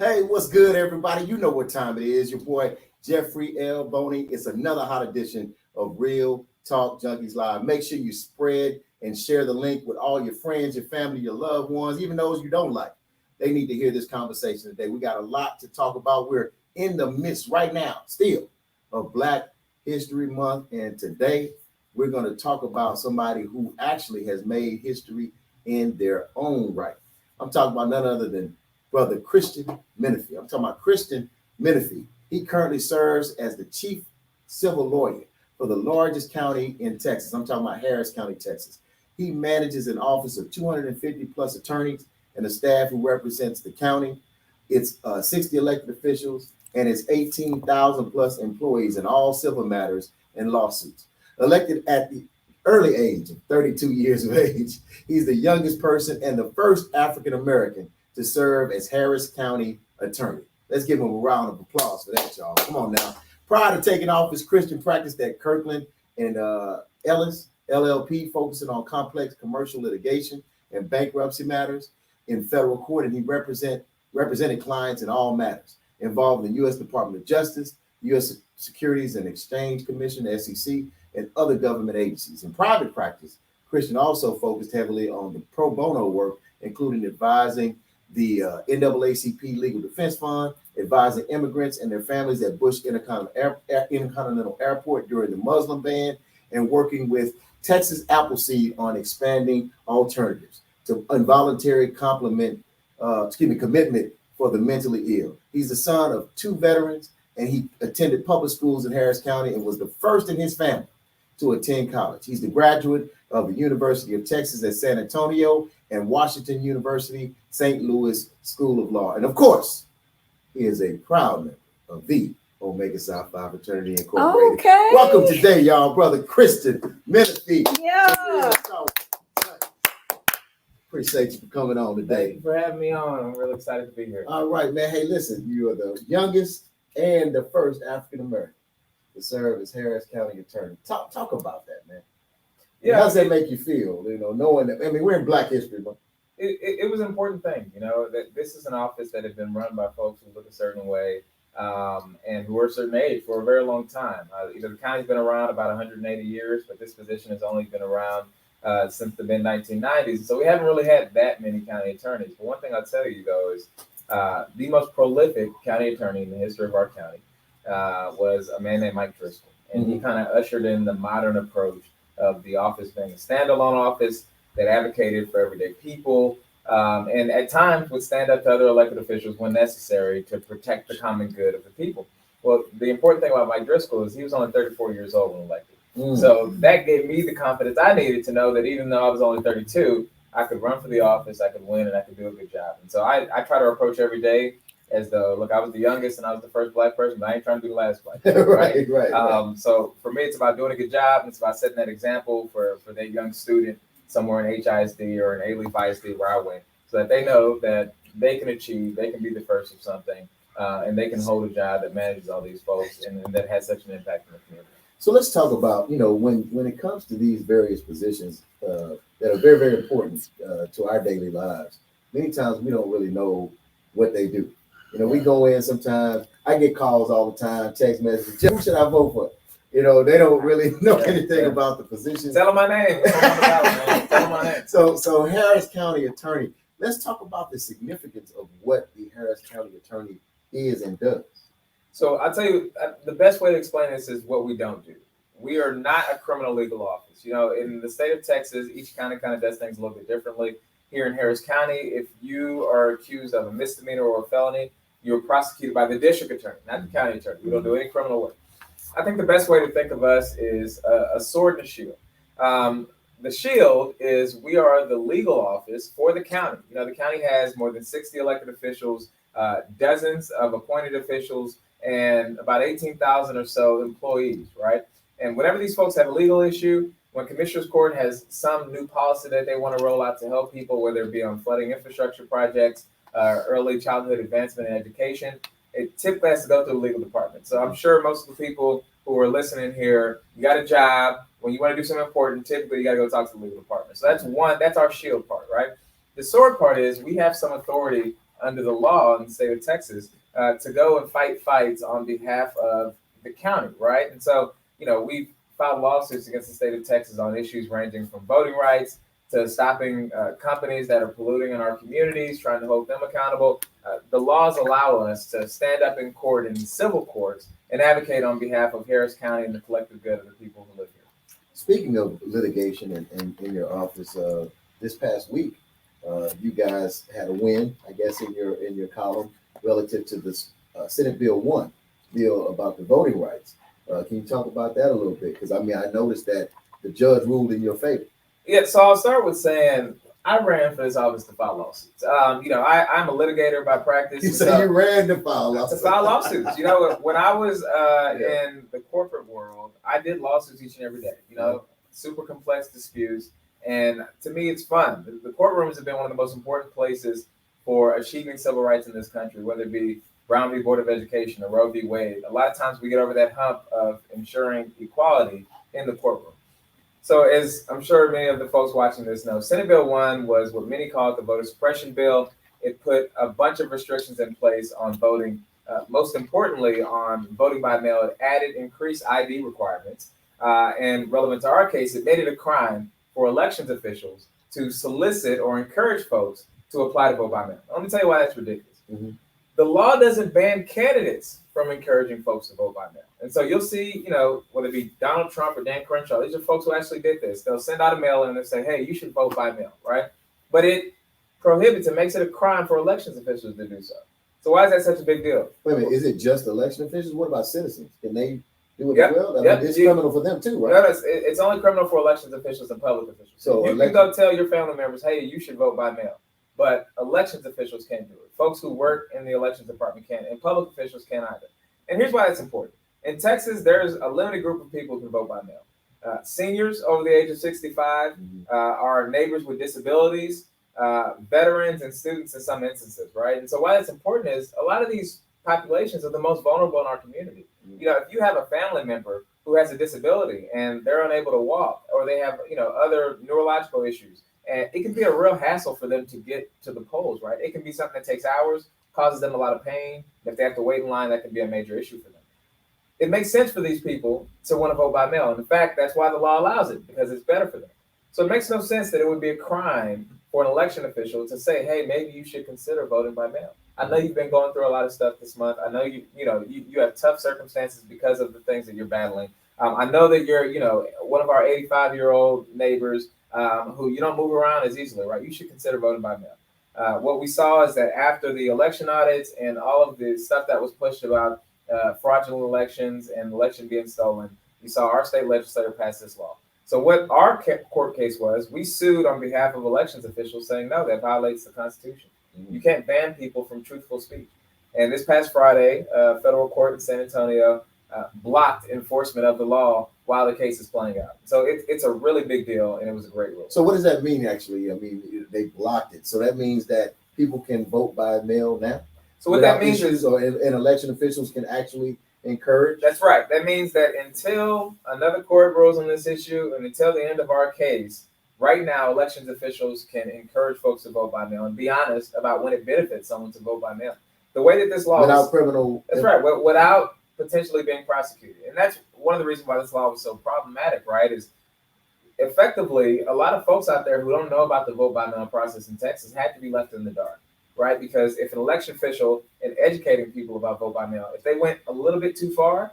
Hey, what's good, everybody? You know what time it is. Your boy Jeffrey L. Boney. It's another hot edition of Real Talk Junkies Live. Make sure you spread and share the link with all your friends, your family, your loved ones, even those you don't like. They need to hear this conversation today. We got a lot to talk about. We're in the midst right now, still, of Black History Month. And today we're going to talk about somebody who actually has made history in their own right. I'm talking about none other than Brother Christian Menifee. I'm talking about Christian Menifee. He currently serves as the chief civil lawyer for the largest county in Texas. I'm talking about Harris County, Texas. He manages an office of 250 plus attorneys and a staff who represents the county. It's 60 elected officials and it's 18,000 plus employees in all civil matters and lawsuits. Elected at the early age of 32 years of age, he's the youngest person and the first African American to serve as Harris County attorney. Let's give him a round of applause for that, y'all. Come on now. Prior to taking office, Christian practiced at Kirkland and Ellis LLP, focusing on complex commercial litigation and bankruptcy matters in federal court, and he represented clients in all matters involved in the U.S. Department of Justice, U.S. Securities and Exchange Commission, SEC, and other government agencies. In private practice, Christian also focused heavily on the pro bono work, including advising the NAACP Legal Defense Fund, advising immigrants and their families at Bush Intercontinental Airport during the Muslim ban, and working with Texas Appleseed on expanding alternatives to involuntary commitment for the mentally ill. He's the son of two veterans, and he attended public schools in Harris County and was the first in his family to attend college. He's the graduate of the University of Texas at San Antonio and Washington University, St. Louis School of Law. And of course, he is a proud member of the Omega Psi Phi Fraternity Incorporated. Okay. Welcome today, y'all, Brother Christian Menifee. Yeah. Appreciate you for coming on today. Thank you for having me on. I'm really excited to be here. All right, man. Hey, listen, you are the youngest and the first African American to serve as Harris County attorney. Talk about that, man. Yeah, how does that make you feel? You know, knowing that, I mean, we're in Black History Month. It was an important thing, you know, that this is an office that had been run by folks who look a certain way and who are a certain age for a very long time. The county's been around about 180 years, but this position has only been around since the mid-1990s. So we haven't really had that many county attorneys. But one thing I'll tell you, though, is the most prolific county attorney in the history of our county was a man named Mike Driscoll. And he kind of ushered in the modern approach of the office being a standalone office that advocated for everyday people, and at times would stand up to other elected officials when necessary to protect the common good of the people. Well, the important thing about Mike Driscoll is he was only 34 years old when elected. So that gave me the confidence I needed to know that even though I was only 32, I could run for the office, I could win, and I could do a good job. And so I try to approach every day as though, look, I was the youngest and I was the first Black person, but I ain't trying to be the last Black person, right? So for me, it's about doing a good job. And it's about setting that example for that young student somewhere in HISD or in A-Leaf ISD where I went, so that they know that they can achieve, they can be the first of something, and they can hold a job that manages all these folks and that has such an impact in the community. So let's talk about, you know, when it comes to these various positions that are very, very important to our daily lives, many times we don't really know what they do. You know, we go in sometimes, I get calls all the time, text messages, who should I vote for? You know, they don't really know anything about the position. Tell them my name. Tell them my name. So Harris County attorney, let's talk about the significance of what the Harris County attorney is and does. So I'll tell you, the best way to explain this is what we don't do. We are not a criminal legal office. You know, in the state of Texas, each county kind of does things a little bit differently. Here in Harris County, if you are accused of a misdemeanor or a felony, you're prosecuted by the district attorney, not the county attorney. We don't do any criminal work. I think the best way to think of us is a sword and a shield. The shield is we are the legal office for the county. You know, the county has more than 60 elected officials, dozens of appointed officials, and about 18,000 or so employees, right? And whenever these folks have a legal issue, when Commissioner's Court has some new policy that they want to roll out to help people, whether it be on flooding infrastructure projects, early childhood advancement and education, it typically has to go through the legal department. So I'm sure most of the people who are listening here, you got a job, when you want to do something important, typically you got to go talk to the legal department. So that's our shield part, right? The sword part is we have some authority under the law in the state of Texas to go and fight fights on behalf of the county, right? And so, we've filed lawsuits against the state of Texas on issues ranging from voting rights to stopping companies that are polluting in our communities, trying to hold them accountable. The laws allow us to stand up in court in civil courts and advocate on behalf of Harris County and the collective good of the people who live here. Speaking of litigation in your office, this past week, you guys had a win, I guess, in your column relative to this Senate Bill 1, bill about the voting rights. Can you talk about that a little bit? Because I noticed that the judge ruled in your favor. Yeah, so I'll start with saying I ran for this office to file lawsuits. I'm a litigator by practice. You say you ran to file lawsuits. To file lawsuits. When I was in the corporate world, I did lawsuits each and every day. Super complex disputes, and to me, it's fun. The courtrooms have been one of the most important places for achieving civil rights in this country, whether it be Brown v. Board of Education or Roe v. Wade. A lot of times we get over that hump of ensuring equality in the courtroom. So as I'm sure many of the folks watching this know, Senate Bill 1 was what many call it the voter suppression bill. It put a bunch of restrictions in place on voting, most importantly on voting by mail. It added increased ID requirements. And relevant to our case, it made it a crime for elections officials to solicit or encourage folks to apply to vote by mail. Let me tell you why that's ridiculous. Mm-hmm. The law doesn't ban candidates from encouraging folks to vote by mail. And so you'll see, whether it be Donald Trump or Dan Crenshaw, these are folks who actually did this. They'll send out a mail and they'll say, hey, you should vote by mail, right? But it prohibits, it makes it a crime for elections officials to do so. So why is that such a big deal? Wait a minute, is it just election officials? What about citizens? Can they do it as well? It's criminal for them too, right? No, it's only criminal for elections officials and public officials. So you can go tell your family members, hey, you should vote by mail. But elections officials can't do it. Folks who work in the elections department can't, and public officials can't either. And here's why it's important. In Texas, there's a limited group of people who can vote by mail. Seniors over the age of 65, our neighbors with disabilities, veterans, and students in some instances, right? And so why that's important is a lot of these populations are the most vulnerable in our community. If you have a family member who has a disability and they're unable to walk, or they have, other neurological issues, and it can be a real hassle for them to get to the polls, right? It can be something that takes hours, causes them a lot of pain. If they have to wait in line, that can be a major issue for them. It makes sense for these people to want to vote by mail. And in fact, that's why the law allows it, because it's better for them. So it makes no sense that it would be a crime for an election official to say, hey, maybe you should consider voting by mail. I know you've been going through a lot of stuff this month. I know you have tough circumstances because of the things that you're battling. I know that you're, one of our 85-year-old neighbors who you don't move around as easily, right? You should consider voting by mail. What we saw is that after the election audits and all of the stuff that was pushed about fraudulent elections and election being stolen, you saw our state legislature pass this law. So what our court case was, we sued on behalf of elections officials saying, no, that violates the Constitution. You can't ban people from truthful speech. And this past Friday, federal court in San Antonio blocked enforcement of the law while the case is playing out. So it's a really big deal, and it was a great rule. So what does that mean, actually? I mean, they blocked it. So that means that people can vote by mail now? So what that means is, and election officials can actually encourage? That's right. That means that until another court rules on this issue and until the end of our case, right now, elections officials can encourage folks to vote by mail and be honest about when it benefits someone to vote by mail. The way that this law without criminal. That's right. Without potentially being prosecuted. And that's one of the reasons why this law was so problematic, right? Is effectively a lot of folks out there who don't know about the vote by mail process in Texas had to be left in the dark, right? Because if an election official in educating people about vote by mail, if they went a little bit too far,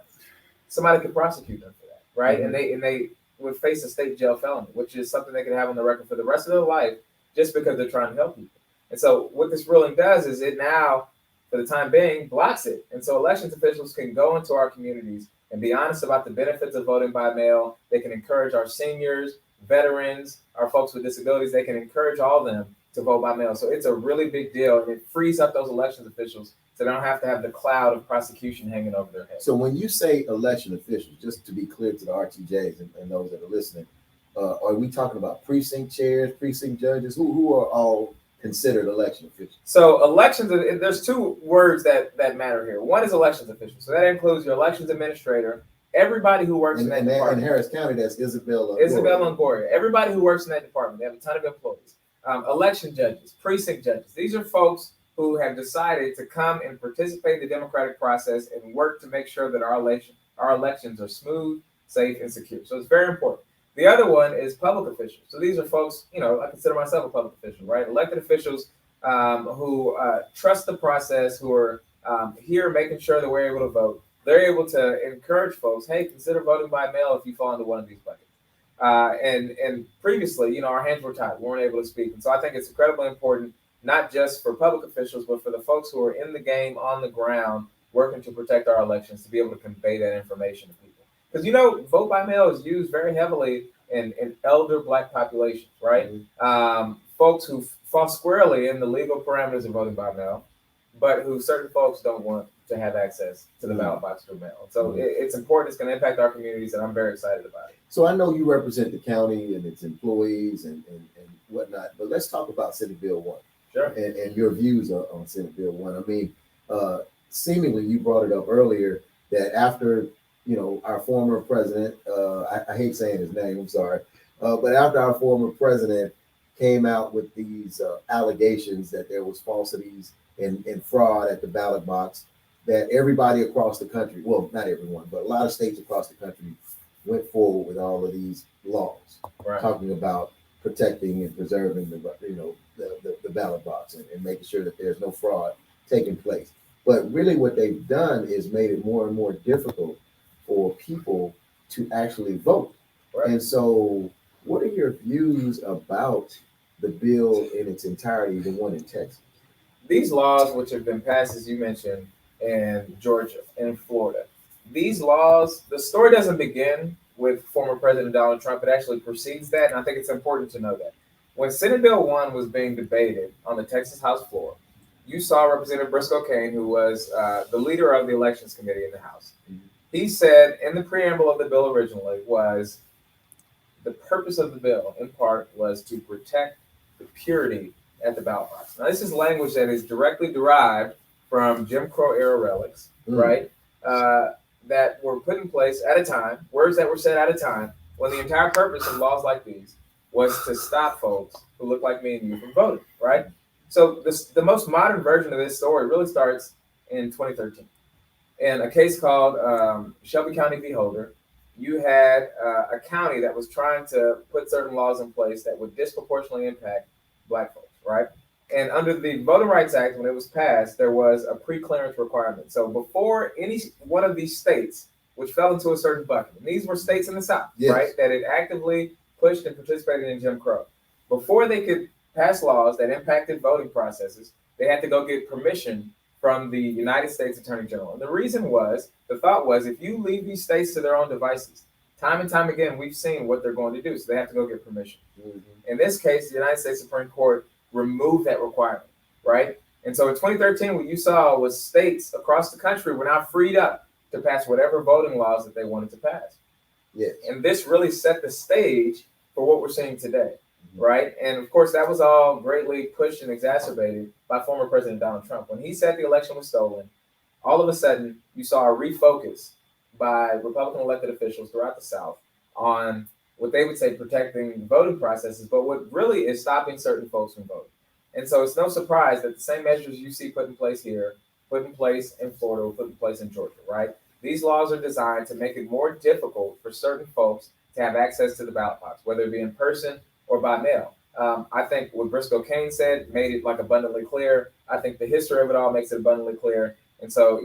somebody could prosecute them for that, right? Mm-hmm. And they would face a state jail felony, which is something they could have on the record for the rest of their life just because they're trying to help people. And so what this ruling does is it now, for the time being, blocks it. And so elections officials can go into our communities and be honest about the benefits of voting by mail. They can encourage our seniors, veterans, our folks with disabilities. They can encourage all of them to vote by mail. So it's a really big deal, and it frees up those elections officials so they don't have to have the cloud of prosecution hanging over their heads. So when you say election officials, just to be clear to the RTJs and those that are listening, are we talking about precinct chairs, precinct judges? Who are all considered election officials? So elections, there's two words that matter here. One is elections officials. So that includes your elections administrator, everybody who works in that department. In Harris County, that's Isabella Longoria. Everybody who works in that department. They have a ton of employees. Election judges, precinct judges. These are folks who have decided to come and participate in the democratic process and work to make sure that our elections are smooth, safe, and secure. So it's very important. The other one is public officials. So these are folks, I consider myself a public official, right? Elected officials who trust the process, who are here making sure that we're able to vote. They're able to encourage folks, hey, consider voting by mail if you fall into one of these buckets. And previously, our hands were tied. We weren't able to speak. And so I think it's incredibly important, not just for public officials, but for the folks who are in the game on the ground working to protect our elections to be able to convey that information to people. Because, vote by mail is used very heavily in elder Black populations, right? Mm-hmm. Folks who fall squarely in the legal parameters of voting by mail, but who certain folks don't want to have access to the ballot box through mail. So it's important. It's going to impact our communities, and I'm very excited about it. So I know you represent the county and its employees and whatnot, but let's talk about Senate Bill 1. Sure. And your views on Senate Bill 1. I mean, seemingly you brought it up earlier that after, our former president, I hate saying his name, I'm sorry, but after our former president came out with these allegations that there was falsities and fraud at the ballot box, that everybody across the country, well, not everyone, but a lot of states across the country went forward with all of these laws, right, talking about protecting and preserving the ballot box and making sure that there's no fraud taking place. But really what they've done is made it more and more difficult for people to actually vote. Right. And so what are your views about the bill in its entirety, the one in Texas? These laws, which have been passed, as you mentioned, in Georgia and Florida, these laws, the story doesn't begin with former President Donald Trump. It actually precedes that, and I think it's important to know that. When Senate Bill 1 was being debated on the Texas House floor, you saw Representative Briscoe Cain, who was the leader of the Elections Committee in the House. Mm-hmm. He said in the preamble of the bill originally was the purpose of the bill, in part, was to protect the purity at the ballot box. Now, this is language that is directly derived from Jim Crow era relics, right? That were put in place at a time, words that were said at a time, when the entire purpose of laws like these was to stop folks who look like me and you from voting, right? So the most modern version of this story really starts in 2013. In a case called Shelby County v. Holder, you had a county that was trying to put certain laws in place that would disproportionately impact Black folks, right? And under the Voting Rights Act, when it was passed, there was a pre-clearance requirement. So before any one of these states, which fell into a certain bucket, and these were states in the South, yes, right, that had actively pushed and participated in Jim Crow, before they could pass laws that impacted voting processes, they had to go get permission from the United States Attorney General. And the thought was, if you leave these states to their own devices, time and time again, we've seen what they're going to do. So they have to go get permission. Mm-hmm. In this case, the United States Supreme Court removed that requirement, right? And so in 2013, what you saw was states across the country were now freed up to pass whatever voting laws that they wanted to pass. Yes. And this really set the stage for what we're seeing today, right? And of course, that was all greatly pushed and exacerbated by former President Donald Trump. When he said the election was stolen, all of a sudden, you saw a refocus by Republican elected officials throughout the South on what they would say protecting voting processes, but what really is stopping certain folks from voting. And so it's no surprise that the same measures you see put in place here, put in place in Florida, or put in place in Georgia, right? These laws are designed to make it more difficult for certain folks to have access to the ballot box, whether it be in person or by mail. I think what Briscoe Cain said made it abundantly clear. I think the history of it all makes it abundantly clear. And so,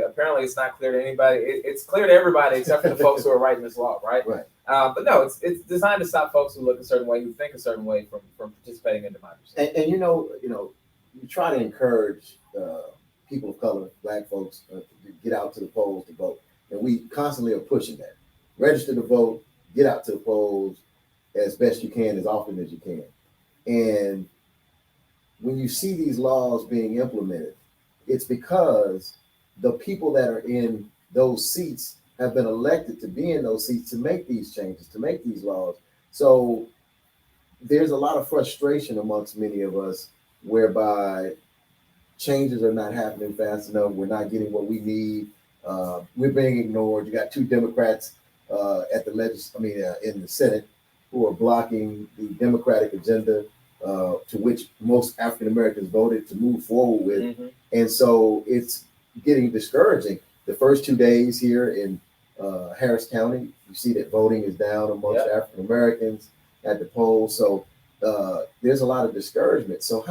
apparently it's not clear to anybody. It's clear to everybody except for the folks who are writing this law, right? Right. But no, it's designed to stop folks who look a certain way, who think a certain way from participating in democracy. And you try to encourage people of color, Black folks, to get out to the polls to vote. And we constantly are pushing that. Register to vote, get out to the polls as best you can, as often as you can. And when you see these laws being implemented, it's because the people that are in those seats have been elected to be in those seats to make these changes, to make these laws. So there's a lot of frustration amongst many of us whereby changes are not happening fast enough. We're not getting what we need. We're being ignored. You got two Democrats in the Senate who are blocking the Democratic agenda to which most African Americans voted to move forward with. Mm-hmm. And so it's getting discouraging. The first 2 days here in Harris County, you see that voting is down amongst African Americans at the polls. So there's a lot of discouragement. So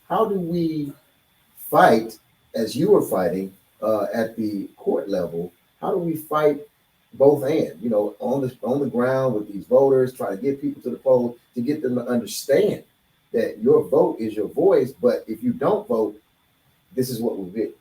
how do we fight, as you were fighting at the court level? How do we fight both and, on the ground with these voters, try to get people to the polls, to get them to understand that your vote is your voice, but if you don't vote, this is what will be.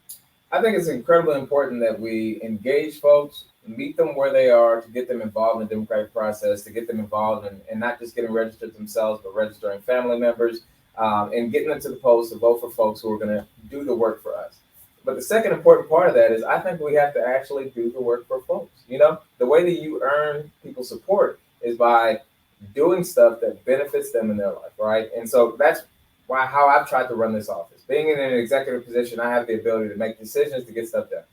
I think it's incredibly important that we engage folks, meet them where they are, to get them involved in the democratic process, to get them involved in not just getting registered themselves, but registering family members, and getting them to the polls to vote for folks who are going to do the work for us. But the second important part of that is I think we have to actually do the work for folks. The way that you earn people's support is by doing stuff that benefits them in their life, right? And so that's how I've tried to run this office. Being in an executive position, I have the ability to make decisions to get stuff done.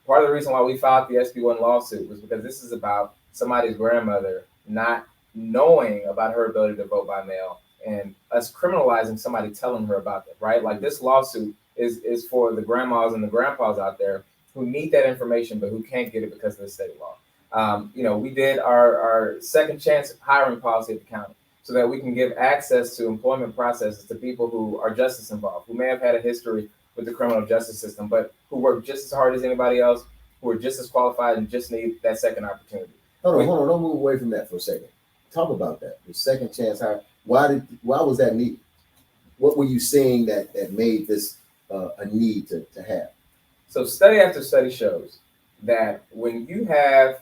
Part of the reason why we filed the SB1 lawsuit was because this is about somebody's grandmother not knowing about her ability to vote by mail and us criminalizing somebody telling her about that, right? Like this lawsuit is for the grandmas and the grandpas out there who need that information, but who can't get it because of the state law. We did our second chance hiring policy at the county so that we can give access to employment processes to people who are justice involved, who may have had a history with the criminal justice system, but who work just as hard as anybody else, who are just as qualified and just need that second opportunity. Hold on, don't move away from that for a second. Talk about that, the second chance hire. Why was that needed? What were you seeing that made this a need to have? So study after study shows that when you have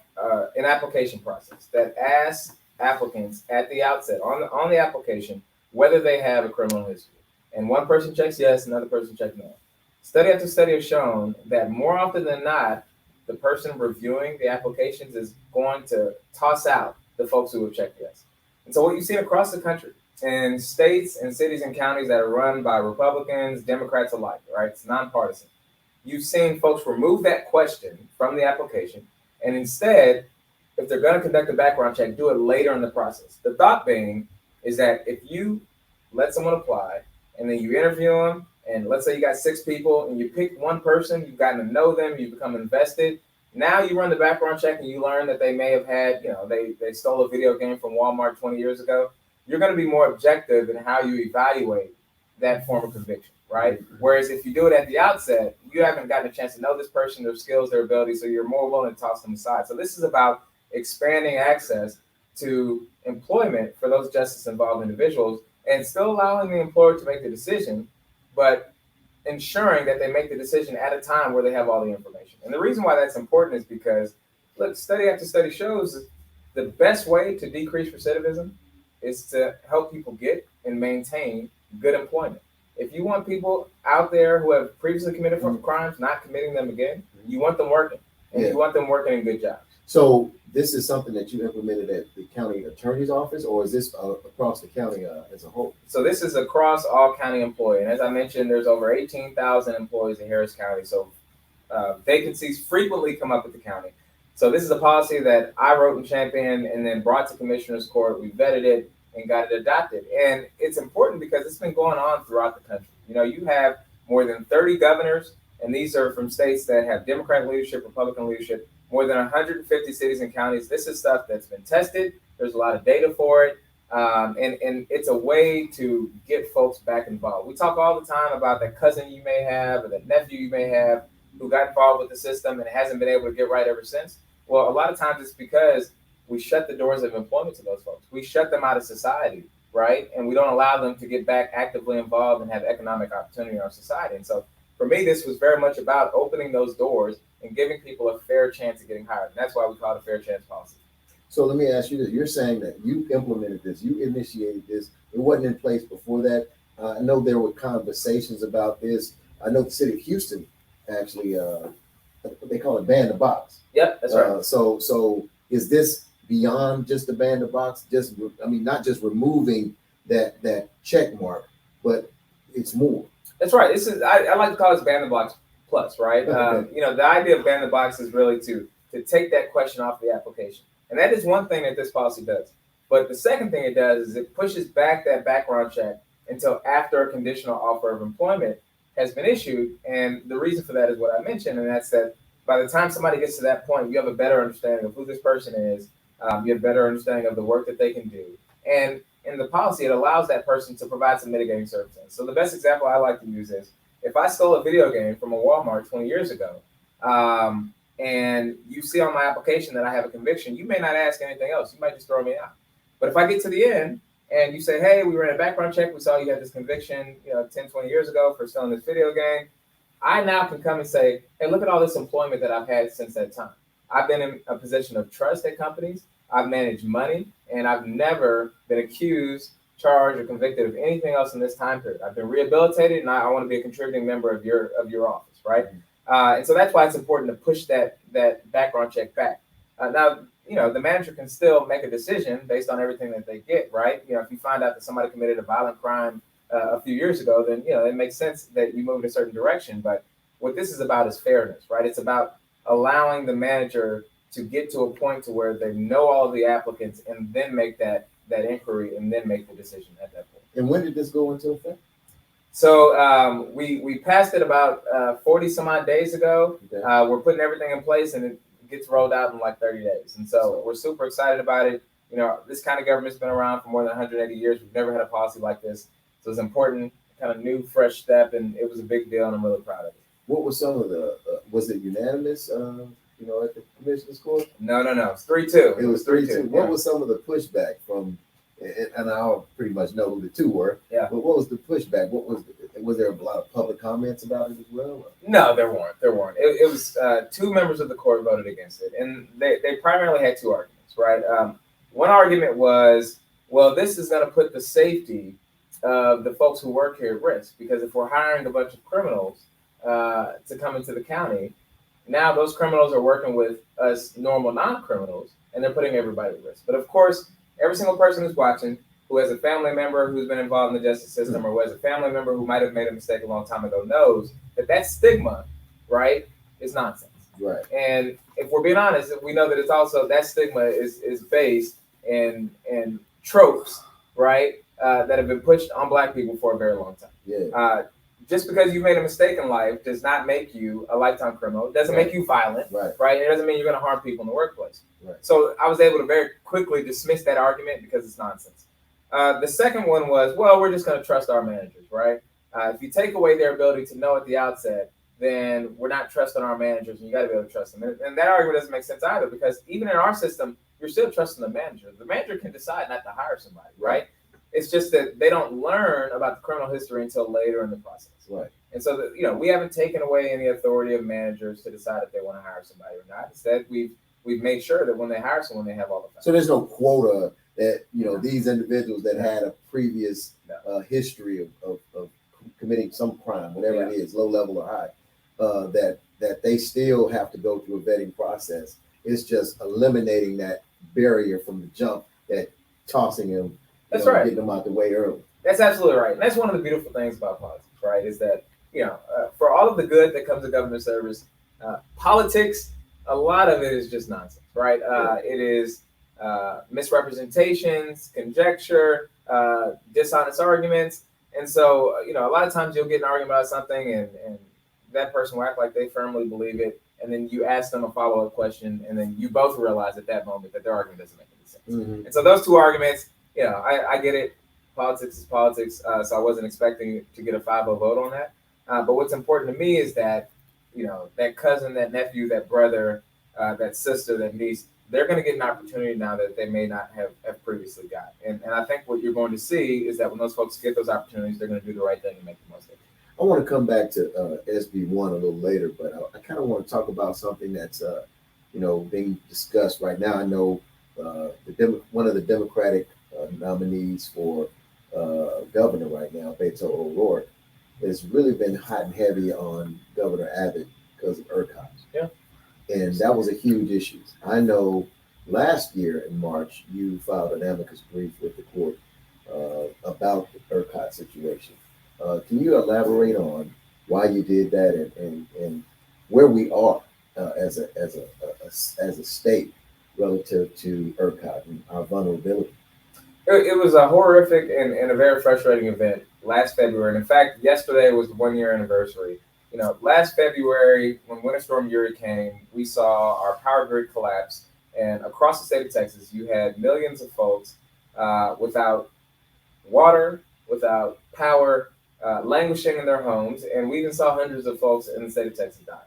an application process that asks applicants at the outset on the application whether they have a criminal history, and one person checks yes, another person checks no. Study after study has shown that more often than not, the person reviewing the applications is going to toss out the folks who have checked yes. And so what you see across the country in states and cities and counties that are run by Republicans, Democrats alike, right? It's nonpartisan. You've seen folks remove that question from the application, and instead, if they're going to conduct a background check, do it later in the process. The thought being is that if you let someone apply and then you interview them, and let's say you got 6 people and you pick one person, you've gotten to know them, you become invested. Now you run the background check and you learn that they may have had, they stole a video game from Walmart 20 years ago. You're going to be more objective in how you evaluate that form of conviction, right? Whereas if you do it at the outset, you haven't gotten a chance to know this person, their skills, their abilities, so you're more willing to toss them aside. So this is about expanding access to employment for those justice-involved individuals and still allowing the employer to make the decision, but ensuring that they make the decision at a time where they have all the information. And the reason why that's important is because, look, study after study shows the best way to decrease recidivism is to help people get and maintain good employment. If you want people out there who have previously committed crimes not committing them again, you want them working, and you want them working in good jobs. So this is something that you implemented at the county attorney's office, or is this across the county as a whole? So this is across all county employees. And as I mentioned, there's over 18,000 employees in Harris County. So vacancies frequently come up at the county. So this is a policy that I wrote and championed and then brought to Commissioner's Court. We vetted it and got it adopted. And it's important because it's been going on throughout the country. You have more than 30 governors, and these are from states that have Democratic leadership, Republican leadership, more than 150 cities and counties. This is stuff that's been tested. There's a lot of data for it. And it's a way to get folks back involved. We talk all the time about that cousin you may have or that nephew you may have who got involved with the system and hasn't been able to get right ever since. Well, a lot of times it's because we shut the doors of employment to those folks. We shut them out of society, right? And we don't allow them to get back actively involved and have economic opportunity in our society. And so for me, this was very much about opening those doors and giving people a fair chance of getting hired. And that's why we call it a fair chance policy. So let me ask you this. You're saying that you implemented this, you initiated this. It wasn't in place before that. I know there were conversations about this. I know the city of Houston actually, they call it ban the box. Yep, that's right. So is this beyond just the ban the box? Not just removing that check mark, but it's more. That's right. This is I like to call this ban the box plus, right? Okay. The idea of ban the box is really to take that question off the application. And that is one thing that this policy does. But the second thing it does is it pushes back that background check until after a conditional offer of employment has been issued. And the reason for that is what I mentioned, and that's that by the time somebody gets to that point, you have a better understanding of who this person is. You have a better understanding of the work that they can do. And in the policy, it allows that person to provide some mitigating circumstances. So the best example I like to use is if I stole a video game from a Walmart 20 years ago, and you see on my application that I have a conviction, you may not ask anything else. You might just throw me out. But if I get to the end and you say, hey, we ran a background check, we saw you had this conviction 10, 20 years ago for selling this video game, I now can come and say, hey, look at all this employment that I've had since that time. I've been in a position of trust at companies. I've managed money, and I've never been accused, charged, or convicted of anything else in this time period. I've been rehabilitated, and I want to be a contributing member of your office, right? And so that's why it's important to push that background check back. Now, the manager can still make a decision based on everything that they get, right? If you find out that somebody committed a violent crime a few years ago, then it makes sense that you move in a certain direction. But what this is about is fairness, right? It's about allowing the manager to get to a point to where they know all of the applicants and then make that inquiry and then make the decision at that point. And when did this go into effect? So we passed it about 40 some odd days ago. Okay. We're putting everything in place and it gets rolled out in like 30 days. And so we're super excited about it. This kind of government's been around for more than 180 years. We've never had a policy like this. So it's important, kind of new, fresh step, and it was a big deal, and I'm really proud of it. What was some of the, was it unanimous, at the commissioner's court? No. It's 3-2. It was 3-2. What Yeah. was some of the pushback from, and I pretty much know who the two were, Yeah. but what was the pushback? Was there a lot of public comments about it as well? No, there weren't. It was two members of the court voted against it, and they primarily had two arguments, right? One argument was, well, this is going to put the safety of the folks who work here at risk, because if we're hiring a bunch of criminals to come into the county, now those criminals are working with us normal non-criminals, and they're putting everybody at risk. But of course, every single person who's watching, who has a family member who's been involved in the justice system, or who has a family member who might have made a mistake a long time ago, knows that stigma, right, is nonsense. Right. And if we're being honest, we know that it's also, that stigma is based in tropes, right, that have been pushed on Black people for a very long time. Yeah. Just because you made a mistake in life does not make you a lifetime criminal. It doesn't make you violent, right? It doesn't mean you're going to harm people in the workplace. Right. So I was able to very quickly dismiss that argument because it's nonsense. The second one was, well, we're just going to trust our managers, right? If you take away their ability to know at the outset, then we're not trusting our managers, and you got to be able to trust them. And that argument doesn't make sense either, because even in our system, you're still trusting the manager. The manager can decide not to hire somebody, right? It's just that they don't learn about the criminal history until later in the process. Right. And so, we haven't taken away any authority of managers to decide if they want to hire somebody or not. Instead, we've made sure that when they hire someone, they have all the facts. So there's no quota that, these individuals that had a previous history of committing some crime, whatever it is, low level or high, that they still have to go through a vetting process. It's just eliminating that barrier from the jump, that tossing them, That's right, getting them out the way early. That's absolutely right. And that's one of the beautiful things about politics, right? Is that, for all of the good that comes to government service, politics, a lot of it is just nonsense, right? It is misrepresentations, conjecture, dishonest arguments. And so, a lot of times you'll get an argument about something and that person will act like they firmly believe it. And then you ask them a follow-up question, and then you both realize at that moment that their argument doesn't make any sense. Mm-hmm. And so those two arguments, I get it. Politics is politics. So I wasn't expecting to get a 5-0 vote on that. But what's important to me is that, that cousin, that nephew, that brother, that sister, that niece, they're going to get an opportunity now that they may not have previously got. And I think what you're going to see is that when those folks get those opportunities, they're going to do the right thing and make the most of it. I want to come back to SB1 a little later, but I kind of want to talk about something that's, being discussed right now. I know one of the Democratic nominees for governor right now, Beto O'Rourke, has really been hot and heavy on Governor Abbott because of ERCOT. Yeah. And that was a huge issue. I know last year in March, you filed an amicus brief with the court about the ERCOT situation. Can you elaborate on why you did that and where we are as a state relative to ERCOT and our vulnerability? It was a horrific and a very frustrating event last February. And in fact, yesterday was the 1 year anniversary. Last February, when Winter Storm Uri came, we saw our power grid collapse. And across the state of Texas, you had millions of folks without water, without power, languishing in their homes. And we even saw hundreds of folks in the state of Texas die.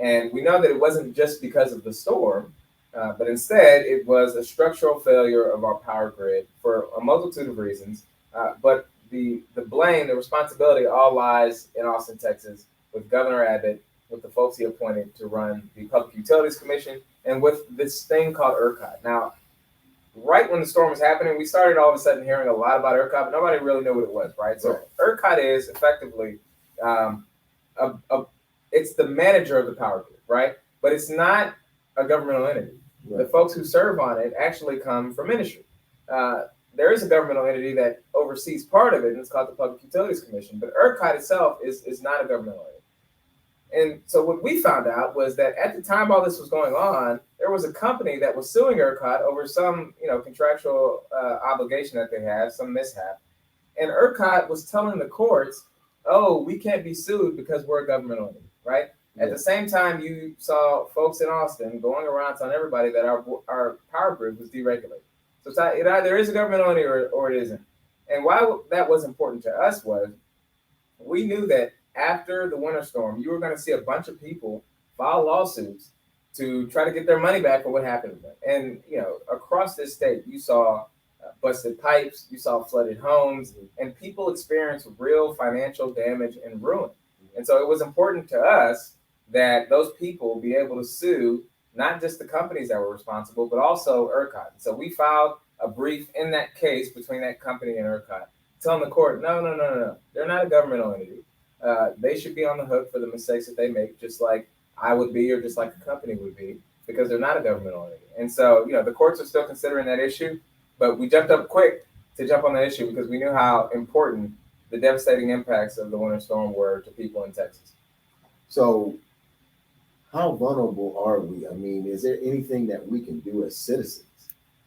And we know that it wasn't just because of the storm, but instead it was a structural failure of our power grid for a multitude of reasons. But the blame, the responsibility all lies in Austin, Texas, with Governor Abbott, with the folks he appointed to run the Public Utilities Commission, and with this thing called ERCOT. Now, right when the storm was happening, we started all of a sudden hearing a lot about ERCOT, but nobody really knew what it was, right? So ERCOT is effectively, it's the manager of the power grid, right? But it's not a governmental entity. Right. The folks who serve on it actually come from industry. There is a governmental entity that oversees part of it, and it's called the Public Utilities Commission. But ERCOT itself is not a governmental entity. And so what we found out was that at the time all this was going on, there was a company that was suing ERCOT over some, contractual obligation that they have, some mishap. And ERCOT was telling the courts, oh, we can't be sued because we're a governmental entity, right? Yeah. At the same time, you saw folks in Austin going around telling everybody that our power grid was deregulated. So it either is a governmental entity or it isn't. And why that was important to us was we knew that after the winter storm, you were going to see a bunch of people file lawsuits to try to get their money back for what happened to them. And, across this state, you saw busted pipes, you saw flooded homes, and people experienced real financial damage and ruin. And so it was important to us that those people be able to sue not just the companies that were responsible, but also ERCOT. So we filed a brief in that case between that company and ERCOT, telling the court, no, they're not a governmental entity. They should be on the hook for the mistakes that they make, just like I would be or just like a company would be, because they're not a governmental entity. And so, the courts are still considering that issue, but we jumped up quick to jump on that issue because we knew how important the devastating impacts of the winter storm were to people in Texas. So how vulnerable are we? I mean, is there anything that we can do as citizens?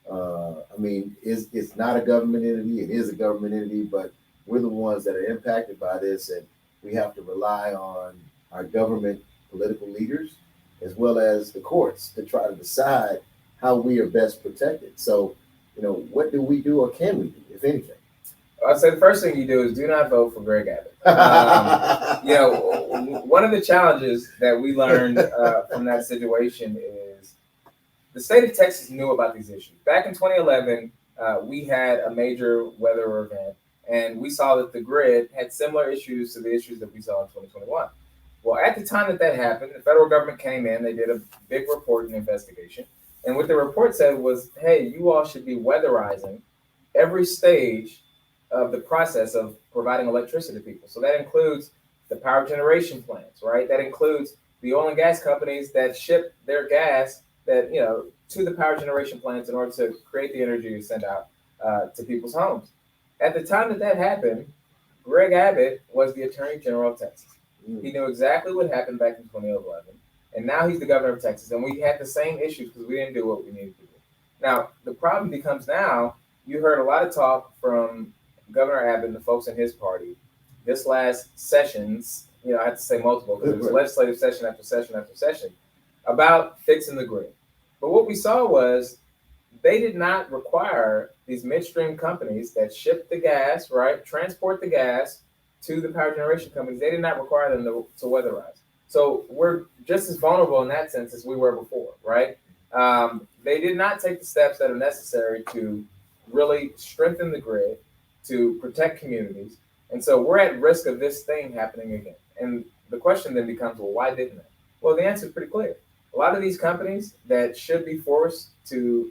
It's not a government entity. It is a government entity, but we're the ones that are impacted by this, and we have to rely on our government political leaders as well as the courts to try to decide how we are best protected. So, what do we do or can we do, if anything? I'd say the first thing you do is do not vote for Greg Abbott. One of the challenges that we learned from that situation is the state of Texas knew about these issues. Back in 2011, we had a major weather event, and we saw that the grid had similar issues to the issues that we saw in 2021. Well, at the time that happened, the federal government came in, they did a big report and investigation. And what the report said was, hey, you all should be weatherizing every stage of the process of providing electricity to people. So that includes the power generation plants, right? That includes the oil and gas companies that ship their gas to the power generation plants in order to create the energy to send out to people's homes. At the time that happened, Greg Abbott was the Attorney General of Texas. He knew exactly what happened back in 2011. And now he's the governor of Texas. And we had the same issues because we didn't do what we needed to do. Now, the problem becomes now, you heard a lot of talk from Governor Abbott and the folks in his party this last sessions, I have to say multiple because it was legislative session after session after session, about fixing the grid. But what we saw was they did not require these midstream companies that ship the gas, right, transport the gas to the power generation companies. They did not require them to weatherize. So we're just as vulnerable in that sense as we were before, right? They did not take the steps that are necessary to really strengthen the grid, to protect communities. And so we're at risk of this thing happening again. And the question then becomes, well, why didn't they? Well, the answer is pretty clear. A lot of these companies that should be forced to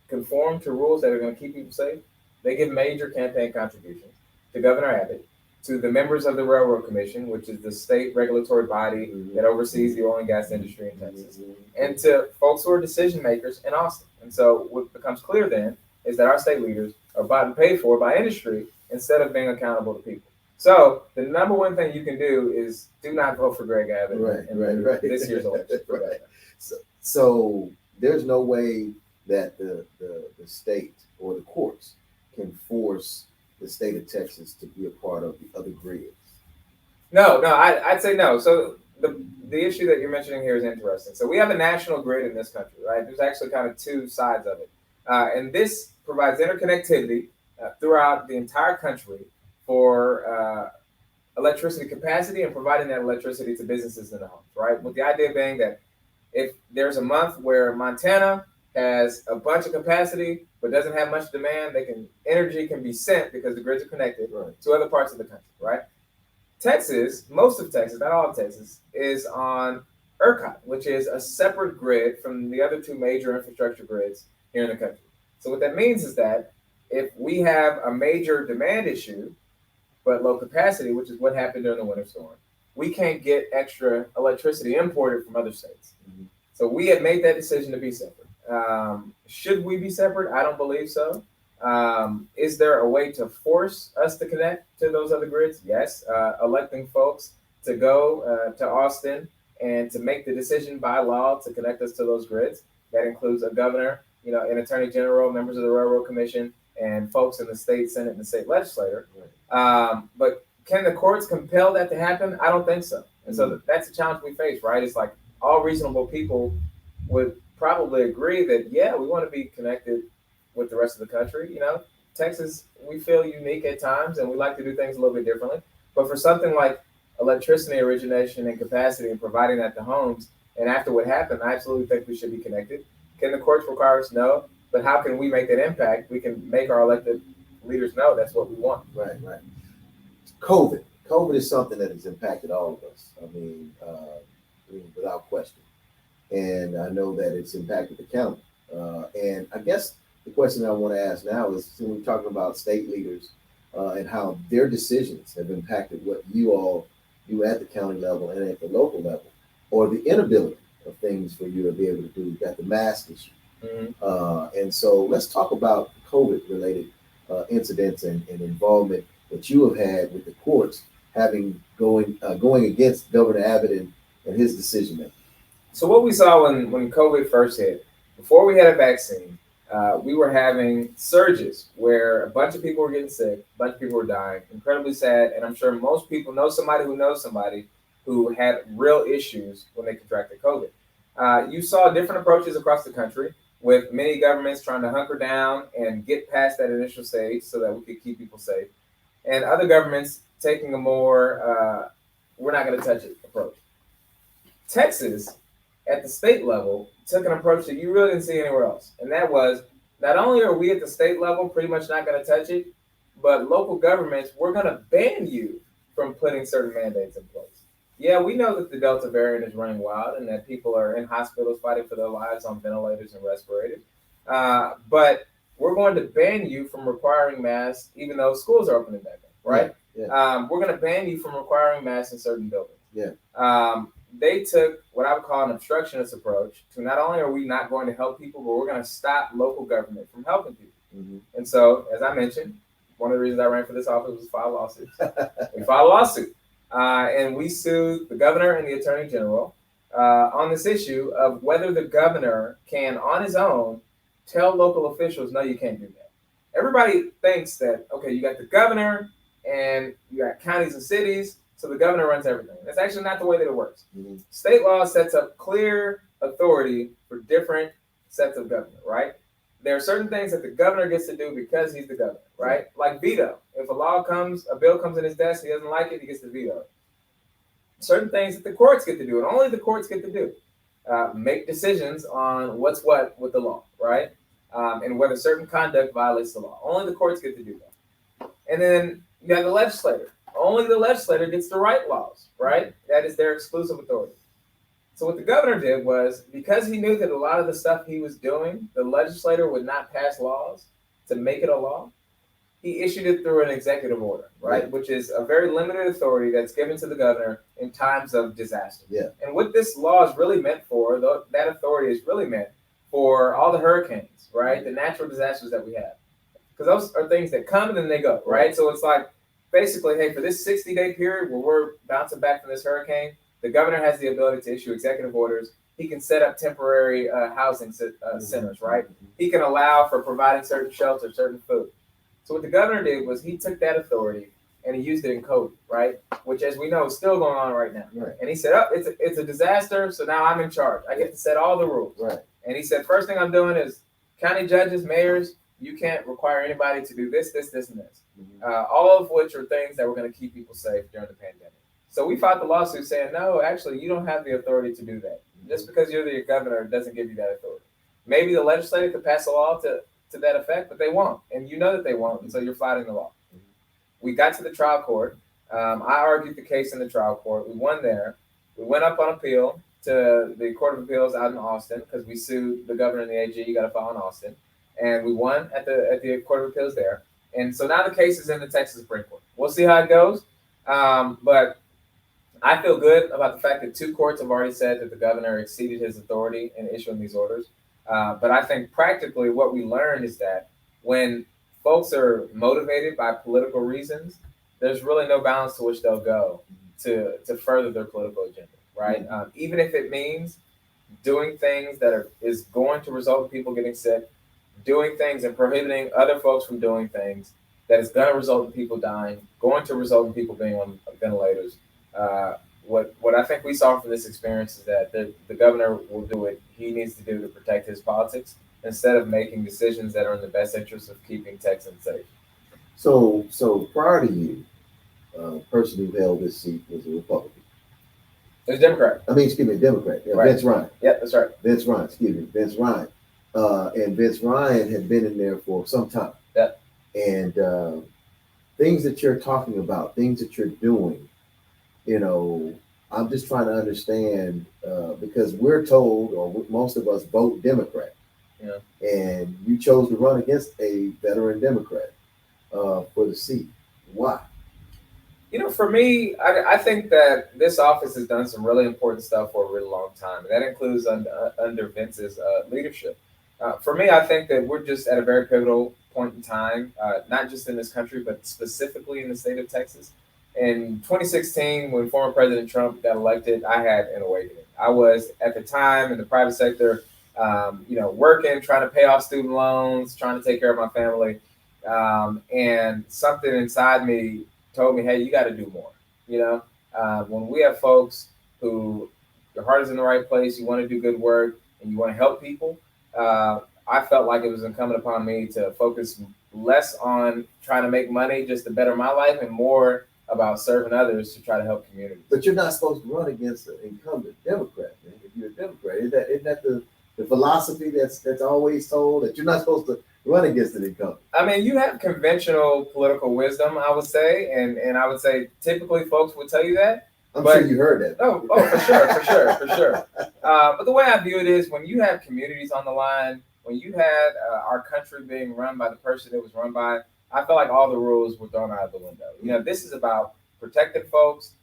conform to rules that are going to keep people safe, they give major campaign contributions to Governor Abbott, to the members of the Railroad Commission, which is the state regulatory body that oversees the oil and gas industry in Texas, and to folks who are decision makers in Austin. And so what becomes clear then is that our state leaders are bought and paid for by industry instead of being accountable to people. So the number one thing you can do is do not vote for Greg Abbott in this year's election. Right. So there's no way that the state or the courts can force the state of Texas to be a part of the other grids? No, I'd say no. So the issue that you're mentioning here is interesting. So we have a national grid in this country, right? There's actually kind of two sides of it, and this provides interconnectivity throughout the entire country for electricity capacity and providing that electricity to businesses in the homes, right? With the idea being that if there's a month where Montana has a bunch of capacity but doesn't have much demand, energy can be sent because the grids are connected to other parts of the country, right? Texas, most of Texas, not all of Texas, is on ERCOT, which is a separate grid from the other two major infrastructure grids here in the country. So what that means is that if we have a major demand issue, but low capacity, which is what happened during the winter storm, we can't get extra electricity imported from other states. Mm-hmm. So we have made that decision to be separate. Should we be separate? I don't believe so. Is there a way to force us to connect to those other grids? Yes. Electing folks to go to Austin and to make the decision by law to connect us to those grids. That includes a governor, an attorney general, members of the Railroad Commission, and folks in the state Senate and the state legislature. Right. But can the courts compel that to happen? I don't think so. And so that's a challenge we face, right? It's like all reasonable people would probably agree that, yeah, we want to be connected with the rest of the country. Texas, we feel unique at times and we like to do things a little bit differently. But for something like electricity origination and capacity and providing that to homes, and after what happened, I absolutely think we should be connected. Can the courts require us? No. But how can we make that impact? We can make our elected leaders know that's what we want. Right. COVID is something that has impacted all of us. I mean, without question. And I know that it's impacted the county. And I guess the question I want to ask now is, when we're talking about state leaders and how their decisions have impacted what you all do at the county level and at the local level, or the inability of things for you to be able to do. You've got the mask issue. Mm-hmm. And so let's talk about COVID-related incidents and involvement that you have had with the courts, going against Governor Abbott and his decision making. So what we saw when COVID first hit, before we had a vaccine, we were having surges where a bunch of people were getting sick, a bunch of people were dying, incredibly sad. And I'm sure most people know somebody who knows somebody who had real issues when they contracted COVID. You saw different approaches across the country, with many governments trying to hunker down and get past that initial stage so that we could keep people safe, and other governments taking a more we're not going to touch it approach. Texas, at the state level, took an approach that you really didn't see anywhere else. And that was, not only are we at the state level pretty much not going to touch it, but local governments, we're going to ban you from putting certain mandates in place. Yeah, we know that the Delta variant is running wild and that people are in hospitals fighting for their lives on ventilators and respirators. But we're going to ban you from requiring masks, even though schools are opening back up, right? Yeah. We're going to ban you from requiring masks in certain buildings. Yeah. They took what I would call an obstructionist approach to, not only are we not going to help people, but we're going to stop local government from helping people. Mm-hmm. And so, as I mentioned, one of the reasons I ran for this office was file lawsuits. We filed a lawsuit. And we sued the governor and the attorney general on this issue of whether the governor can, on his own, tell local officials, no, you can't do that. Everybody thinks that, okay, you got the governor and you got counties and cities, so the governor runs everything. That's actually not the way that it works. Mm-hmm. State law sets up clear authority for different sets of government, right? There are certain things that the governor gets to do because he's the governor, right? Like veto. If a bill comes in his desk, he doesn't like it, he gets to veto it. Certain things that the courts get to do, and only the courts get to do, make decisions on what's what with the law, right? And whether certain conduct violates the law. Only the courts get to do that. And then you have the legislator. Only the legislator gets to write laws, right? That is their exclusive authority. So what the governor did was, because he knew that a lot of the stuff he was doing, the legislator would not pass laws to make it a law, he issued it through an executive order, right? Which is a very limited authority that's given to the governor in times of disaster. Yeah. And what this law is really meant for, that authority is really meant for all the hurricanes, right? The natural disasters that we have. Because those are things that come and then they go, right? So it's like, basically, hey, for this 60-day period where we're bouncing back from this hurricane, the governor has the ability to issue executive orders. He can set up temporary housing centers, right? He can allow for providing certain shelter, certain food. So what the governor did was he took that authority and he used it in code, right? Which, as we know, is still going on right now. Right. And he said, "Oh, it's a disaster. So now I'm in charge. I get to set all the rules." Right. And he said, "First thing I'm doing is county judges, mayors, you can't require anybody to do this, this, this, and this. All of which are things that were going to keep people safe during the pandemic." So we filed the lawsuit saying, no, actually, you don't have the authority to do that. Just because you're the governor doesn't give you that authority. Maybe the legislature could pass a law to that effect, but they won't. And you know that they won't, and so you're flouting the law. We got to the trial court. I argued the case in the trial court. We won there. We went up on appeal to the Court of Appeals out in Austin because we sued the governor and the AG. You got to file in Austin. And we won at the Court of Appeals there. And so now the case is in the Texas Supreme Court. We'll see how it goes. But I feel good about the fact that 2 courts have already said that the governor exceeded his authority in issuing these orders. But I think practically what we learned is that when folks are motivated by political reasons, there's really no bounds to which they'll go to further their political agenda, right? Even if it means doing things that is going to result in people getting sick, doing things and prohibiting other folks from doing things that is going to result in people dying, going to result in people being on ventilators. What I think we saw from this experience is that the governor will do what he needs to do to protect his politics instead of making decisions that are in the best interest of keeping Texans safe. So prior to you, person who held this seat was a Republican. It was Democrat. Democrat. Yeah, Right. Vince Ryan. Yeah, that's right. Vince Ryan. And Vince Ryan had been in there for some time. Yeah. And things that you're talking about, things that you're doing, I'm just trying to understand because we're told, or most of us vote Democrat. Yeah. And you chose to run against a veteran Democrat for the seat. Why? For me, I think that this office has done some really important stuff for a really long time. And that includes under Vince's leadership. For me, I think that we're just at a very pivotal point in time, not just in this country, but specifically in the state of Texas. In 2016, when former President Trump got elected, I had an awakening. I was, at the time, in the private sector, working, trying to pay off student loans, trying to take care of my family. And something inside me told me, hey, you got to do more. When we have folks who your heart is in the right place, you want to do good work, and you want to help people, I felt like it was incumbent upon me to focus less on trying to make money just to better my life and more about serving others to try to help communities. But you're not supposed to run against an incumbent Democrat, man. If you're a Democrat, isn't that the philosophy that's always told, that you're not supposed to run against an incumbent? I mean, you have conventional political wisdom, I would say, and I would say typically folks would tell you that. I'm sure you heard that. Oh, for sure. But the way I view it is when you have communities on the line, when you had our country being run by the person it was run by, I felt like all the rules were thrown out of the window. This is about protecting folks.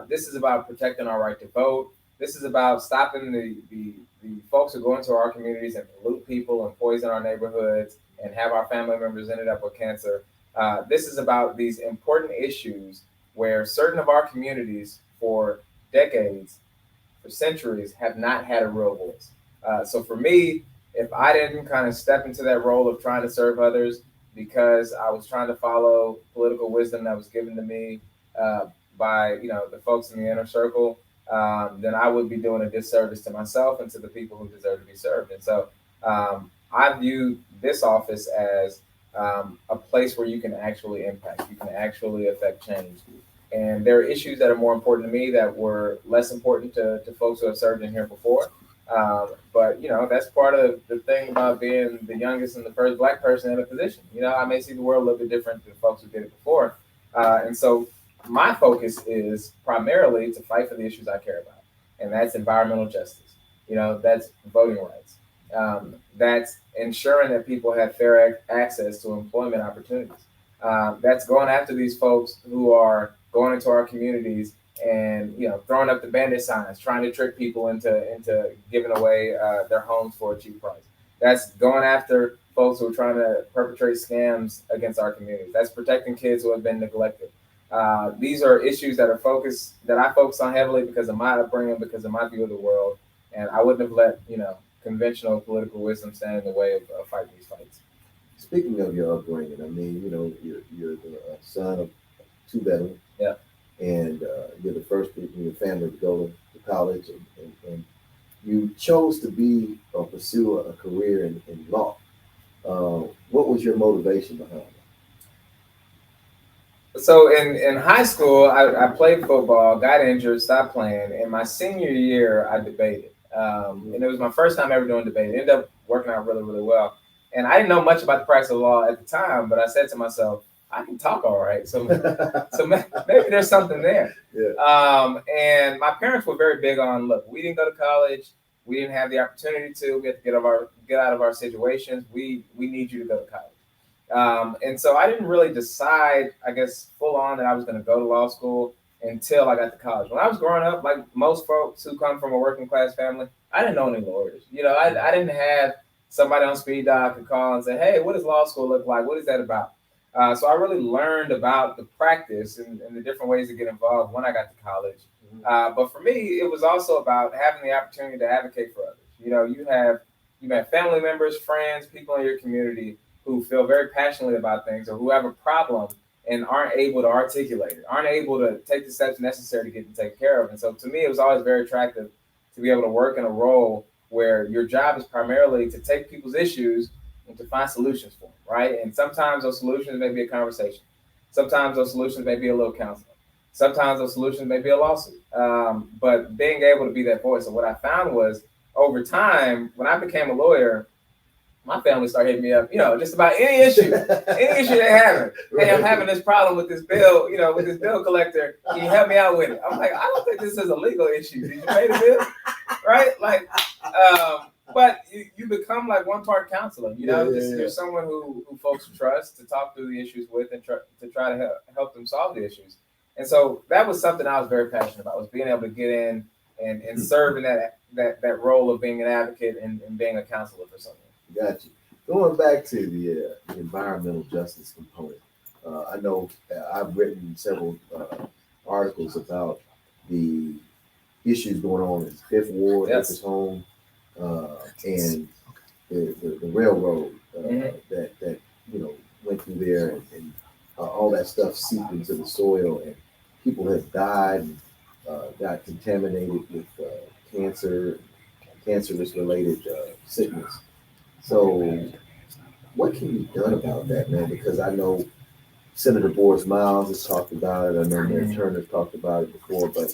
This is about protecting our right to vote. This is about stopping the folks who go into our communities and pollute people and poison our neighborhoods and have our family members ended up with cancer. This is about these important issues where certain of our communities for decades, for centuries, have not had a real voice. So for me, if I didn't kind of step into that role of trying to serve others because I was trying to follow political wisdom that was given to me by the folks in the inner circle, then I would be doing a disservice to myself and to the people who deserve to be served. And so I view this office as a place where you can actually impact, you can actually affect change. And there are issues that are more important to me that were less important to folks who have served in here before. But that's part of the thing about being the youngest and the first Black person in a position. I may see the world a little bit different than folks who did it before. And so my focus is primarily to fight for the issues I care about. And that's environmental justice. That's voting rights. That's ensuring that people have fair access to employment opportunities. That's going after these folks who are going into our communities and throwing up the bandit signs, trying to trick people into giving away their homes for a cheap price. That's going after folks who are trying to perpetrate scams against our communities. That's protecting kids who have been neglected. These are issues that I focus on heavily because of my upbringing, because of my view of the world, and I wouldn't have let conventional political wisdom stand in the way of fighting these fights. Speaking of your upbringing, I mean, you're the son of two veterans. Yeah. And you're the first people in your family to go to college, and you chose to be or pursue a career in law. What was your motivation behind it? So in high school, I played football, got injured, stopped playing. In my senior year, I debated. And it was my first time ever doing debate. It ended up working out really, really well. And I didn't know much about the practice of law at the time, but I said to myself, I can talk all right. So maybe there's something there. Yeah. And my parents were very big on, look, we didn't go to college. We didn't have the opportunity to. We had to get out of our situations. We need you to go to college. And so I didn't really decide, I guess, full on that I was going to go to law school until I got to college. When I was growing up, like most folks who come from a working class family, I didn't know any lawyers. I didn't have somebody on speed dial could call and say, hey, what does law school look like? What is that about? So I really learned about the practice and the different ways to get involved when I got to college. But for me, it was also about having the opportunity to advocate for others. You have family members, friends, people in your community who feel very passionately about things or who have a problem and aren't able to articulate it, aren't able to take the steps necessary to get it taken care of. And so to me, it was always very attractive to be able to work in a role where your job is primarily to take people's issues and to find solutions for them, right? And sometimes those solutions may be a conversation. Sometimes those solutions may be a little counseling. Sometimes those solutions may be a lawsuit. But being able to be that voice. And what I found was over time, when I became a lawyer, my family started hitting me up, just about any issue they're having. Hey, I'm having this problem with this bill, with this bill collector. Can you help me out with it? I'm like, I don't think this is a legal issue. Did you pay the bill? Right? Like, but you become like one part counselor. You're someone who folks trust to talk through the issues with and to try to help them solve the issues. And so that was something I was very passionate about, was being able to get in and serve in that role of being an advocate and being a counselor for someone. Got you. Going back to the environmental justice component, I know I've written several articles about the issues going on in Fifth Ward, Acres Home, and the railroad that went through there, and all that stuff seeped into the soil, and people have died and got contaminated with cancerous related sickness. So what can be done about that, man? Because I know Senator Boris Miles has talked about it. I know Mayor Turner's talked about it before, but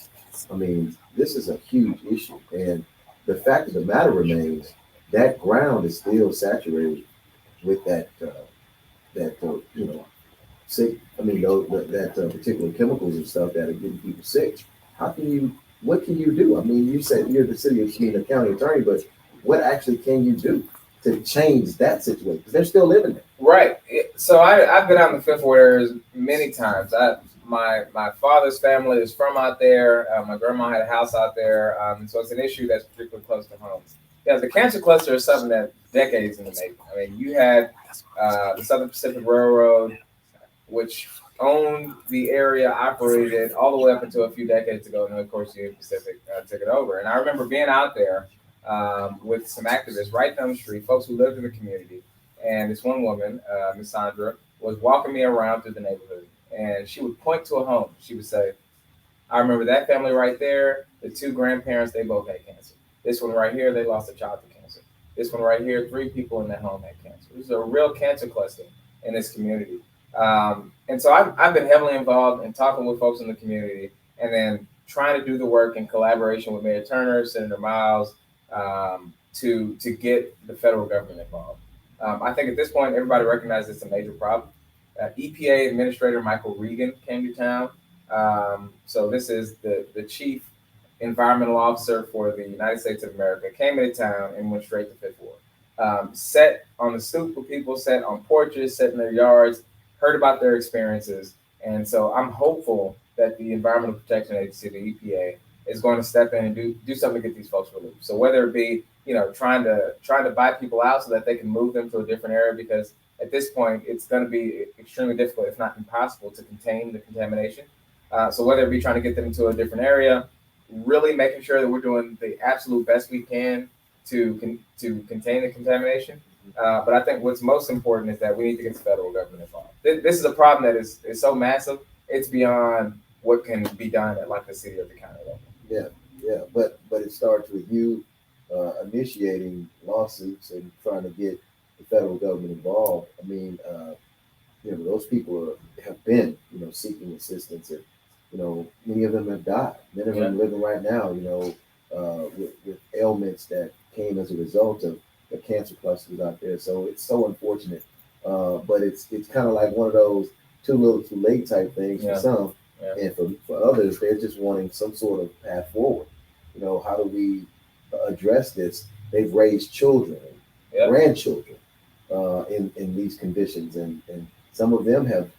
I mean, this is a huge issue. And the fact of the matter remains that ground is still saturated with sick. I mean, that particular chemicals and stuff that are getting people sick. What can you do? I mean, you said you're the county attorney, but what actually can you do to change that situation? Because they're still living there. Right. So I've been out in the Fifth Ward many times. My father's family is from out there. My grandma had a house out there. So it's an issue that's particularly close to home. Yeah, the cancer cluster is something that decades in the making. I mean, you had the Southern Pacific Railroad, which owned the area, operated all the way up until a few decades ago. And then, of course, Union Pacific took it over. And I remember being out there with some activists right down the street, folks who lived in the community. And this one woman, Miss Sandra, was walking me around through the neighborhood. And she would point to a home. She would say, I remember that family right there, the two grandparents, they both had cancer. This one right here, they lost a child to cancer. This one right here, 3 people in that home had cancer. This is a real cancer cluster in this community. And so I've been heavily involved in talking with folks in the community and then trying to do the work in collaboration with Mayor Turner, Senator Miles, to get the federal government involved. I think at this point, everybody recognizes it's a major problem. EPA Administrator Michael Regan came to town. So this is the chief environmental officer for the United States of America, came into town and went straight to Fifth Ward. Sat on the stoop with people, sat on porches, sat in their yards, heard about their experiences. And so I'm hopeful that the Environmental Protection Agency, the EPA, is going to step in and do something to get these folks relief. So whether it be, trying to buy people out so that they can move them to a different area, because at this point it's going to be extremely difficult, if not impossible, to contain the contamination. So whether it be trying to get them to a different area, really making sure that we're doing the absolute best we can to contain the contamination, But I think what's most important is that we need to get the federal government involved. This is a problem that is so massive, it's beyond what can be done at like the city or the county level. Yeah. But it starts with you initiating lawsuits and trying to get the federal government involved. I mean, those people have been, seeking assistance, and many of them have died. Many of them living right now, with ailments that came as a result of the cancer clusters out there. So it's so unfortunate. But it's kind of like one of those too little, too late type things for some, and for others, they're just wanting some sort of path forward. How do we address this? They've raised children, grandchildren, in these conditions, and some of them have,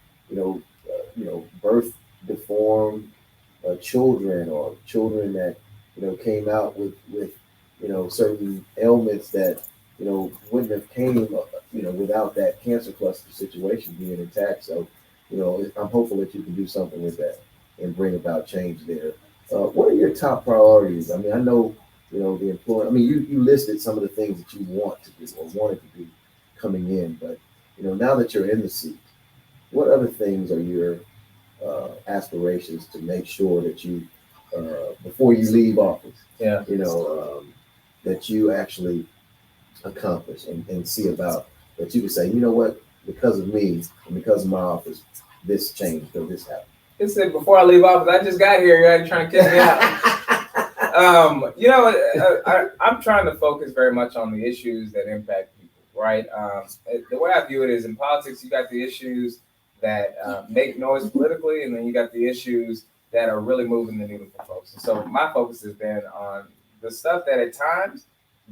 birth deformed children, or children that came out with certain ailments that wouldn't have came without that cancer cluster situation being intact. So I'm hopeful that you can do something with that and bring about change there. What are your top priorities? I mean, I know the employer. I mean, you listed some of the things that you want to do or wanted to do coming in, but now that you're in the seat, what other things are your aspirations to make sure that you before you leave office, that you actually accomplish and see about, that you can say, what, because of me and because of my office, this changed or this happened? It said, before I leave office, I just got here. You're already trying to kick me out. I'm trying to focus very much on the issues that impact people, right? The way I view it is, in politics, you got the issues that make noise politically, and then you got the issues that are really moving the needle for folks. And so my focus has been on the stuff that at times,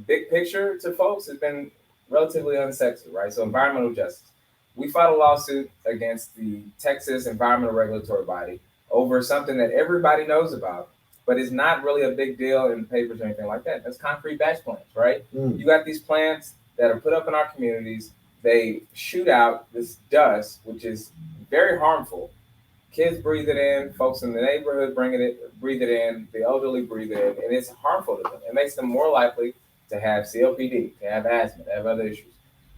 big picture to folks, has been relatively unsexy, right? So environmental justice. We filed a lawsuit against the Texas Environmental Regulatory Body over something that everybody knows about, but is not really a big deal in the papers or anything like that. That's concrete batch plants, right? You got these plants that are put up in our communities. They shoot out this dust, which is very harmful. Kids breathe it in, folks in the neighborhood breathe it in, the elderly breathe it in, and it's harmful to them. It makes them more likely to have COPD, to have asthma, to have other issues.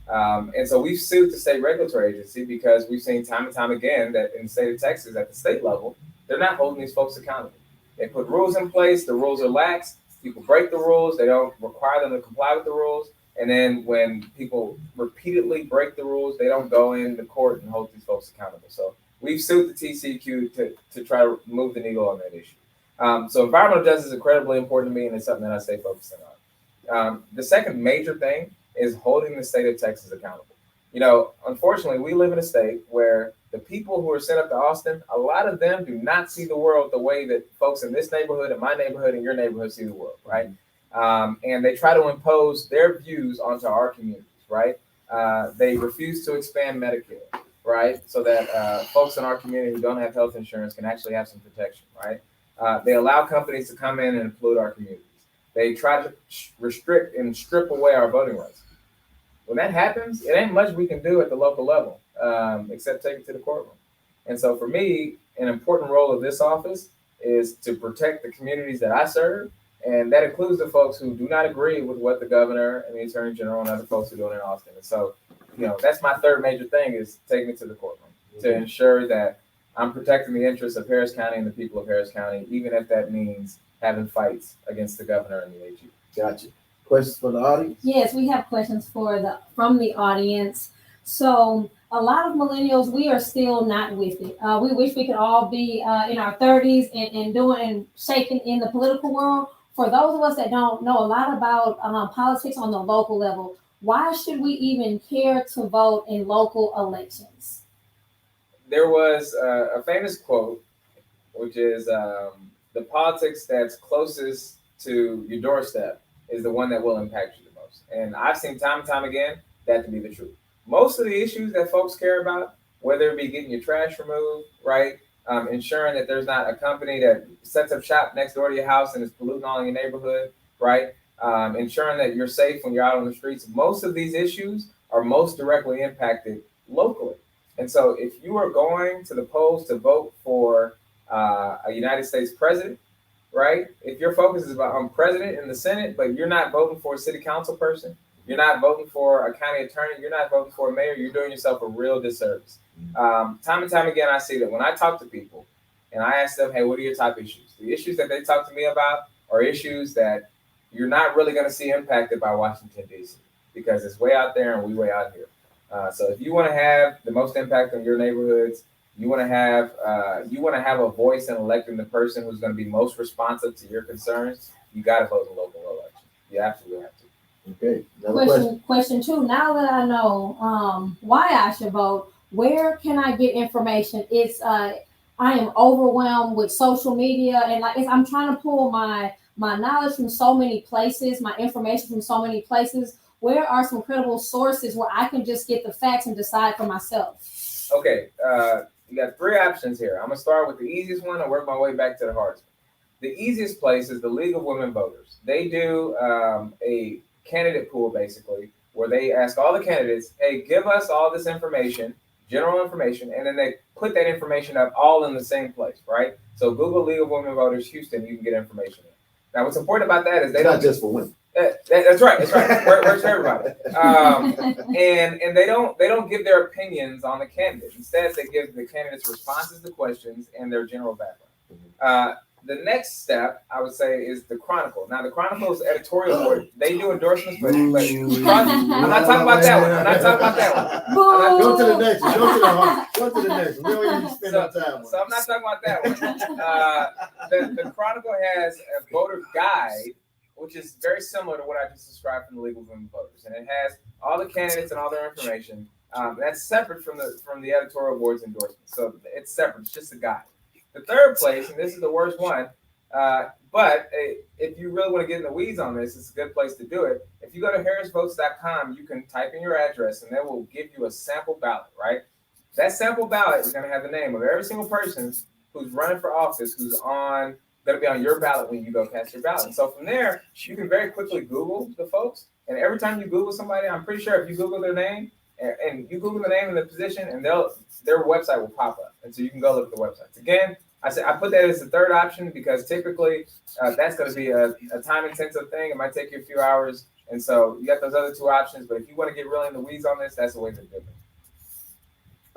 And so we've sued the state regulatory agency because we've seen time and time again that in the state of Texas, at the state level, they're not holding these folks accountable. They put rules in place, the rules are lax, people break the rules, they don't require them to comply with the rules. And then when people repeatedly break the rules, they don't go into court and hold these folks accountable. So we've sued the TCQ to try to move the needle on that issue. So environmental justice is incredibly important to me, and it's something that I stay focusing on. The second major thing is holding the state of Texas accountable. Unfortunately, we live in a state where the people who are sent up to Austin, a lot of them do not see the world the way that folks in this neighborhood, and my neighborhood, and your neighborhood see the world, right? And they try to impose their views onto our communities, right? They refuse to expand Medicare, right? So that folks in our community who don't have health insurance can actually have some protection, right? They allow companies to come in and pollute our communities. They try to restrict and strip away our voting rights. When that happens, it ain't much we can do at the local level, except take it to the courtroom. And so for me, an important role of this office is to protect the communities that I serve. And that includes the folks who do not agree with what the governor and the attorney general and other folks are doing in Austin. And so, that's my third major thing, is taking it to the courtroom to ensure that I'm protecting the interests of Harris County and the people of Harris County, even if that means having fights against the governor and the AG. Gotcha. Questions from the audience? Yes, we have questions from the audience. So a lot of millennials, we are still not with it. We wish we could all be in our 30s and doing and shaking in the political world. For those of us that don't know a lot about politics on the local level, why should we even care to vote in local elections? There was a famous quote, which is the politics that's closest to your doorstep is the one that will impact you the most. And I've seen time and time again that to be the truth. Most of the issues that folks care about, whether it be getting your trash removed, right? Ensuring that there's not a company that sets up shop next door to your house and is polluting all in your neighborhood, right? Ensuring that you're safe when you're out on the streets. Most of these issues are most directly impacted locally. And so if you are going to the polls to vote for a United States president, right? If your focus is on president and the Senate, but you're not voting for a city council person, You're not voting for a county attorney. You're not voting for a mayor. You're doing yourself a real disservice. Time and time again, I see that when I talk to people and I ask them, hey, what are your top issues? The issues that they talk to me about are issues that you're not really going to see impacted by Washington, D.C. because it's way out there and we way out here. So if you want to have the most impact on your neighborhoods, you want to have a voice in electing the person who's going to be most responsive to your concerns, you got to vote in local election. You absolutely have to. Okay. Question two. Now that I know why I should vote, where can I get information? I am overwhelmed with social media, and I'm trying to pull my knowledge from so many places, my information from so many places. Where are some credible sources where I can just get the facts and decide for myself? Okay, you got three options here. I'm gonna start with the easiest one and work my way back to the hardest one. The easiest place is the League of Women Voters. They do a candidate pool basically, where they ask all the candidates, hey, give us all this information, general information, and then they put that information up all in the same place, right? So Google League of Women Voters Houston, you can get information in. Now, what's important about that is not just for women. That's right. Works for everybody. And they don't give their opinions on the candidates. Instead, they give the candidates responses to questions and their general background. The next step, I would say, is the Chronicle. Now, the Chronicle's editorial board, they do endorsements, but I'm not talking about that one. I'm not talking about that one. Go to the next one. Go to the next one. We don't even spend our time on it. So I'm not talking about that one. The Chronicle has a voter guide, which is very similar to what I just described from the League of Women Voters, and it has all the candidates and all their information. That's separate from the editorial board's endorsements, so it's separate. It's just a guide. The third place, and this is the worst one, but if you really want to get in the weeds on this, it's a good place to do it. If you go to harrisvotes.com, you can type in your address, and that will give you a sample ballot, right? That sample ballot is going to have the name of every single person who's running for office, who's going to be on your ballot when you go cast your ballot. And so from there, you can very quickly Google the folks. And every time you Google somebody, I'm pretty sure if you Google their name and you Google the name and the position, and their website will pop up. And so you can go look at the websites. Again, I put that as the third option because typically that's going to be a time-intensive thing. It might take you a few hours. And so you got those other two options. But if you want to get really in the weeds on this, that's the way to do it.